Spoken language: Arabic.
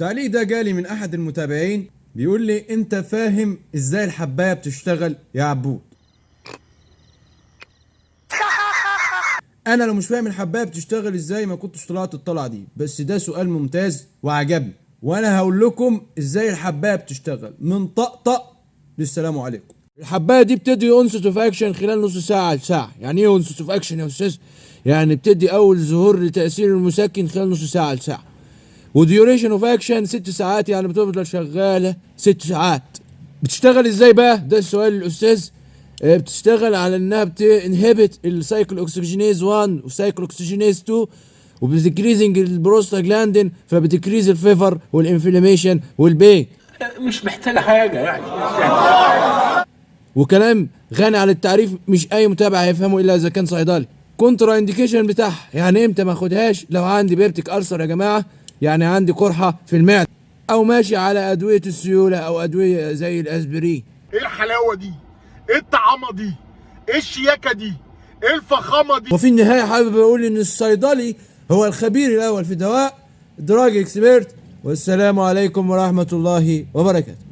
التعليق ده جالي من احد المتابعين بيقول لي انت فاهم ازاي الحبايه بتشتغل يا عبود؟ انا لو مش فاهم الحبايه بتشتغل ازاي ما كنتش طلعت الطلعه دي، بس ده سؤال ممتاز وعجبني، وانا هقول لكم ازاي الحبايه بتشتغل من طقطق للسلام عليكم. الحبايه دي بتدي اونست اوف اكشن خلال نص ساعه لساعه. يعني ايه اونست اوف اكشن يا استاذ؟ يعني بتدي اول ظهور لتاثير المسكن خلال نص ساعه لساعه. وديوريشن اوف اكشن 6 ساعات، يعني بتفضل شغاله 6 ساعات. بتشتغل ازاي بقى؟ ده السؤال الاستاذ. بتشتغل على انها بتنهبت السايكل اوكسجينيز 1 وسايكل اوكسجينيز 2، وبتكريزنج البروستاجلاندين، فبتكريز الفيفر والانفلاميشن والبين. مش محتاجه حاجه يعني. وكلام غني عن التعريف، مش اي متابع هيفهمه الا اذا كان صيدلي. كونترا انديكيشن بتاعها، يعني امتى ما اخدهاش؟ لو عندي بيبتيك ألسر يا جماعه، يعني عندي قرحه في المعده، او ماشي على ادويه السيوله او ادويه زي الاسبرين. ايه الحلاوه دي؟ ايه الطعامه دي؟ ايه الشياكه دي؟ ايه الفخامه دي؟ وفي النهايه حابب اقول ان الصيدلي هو الخبير الاول في دواء، دراج اكسبيرت. والسلام عليكم ورحمه الله وبركاته.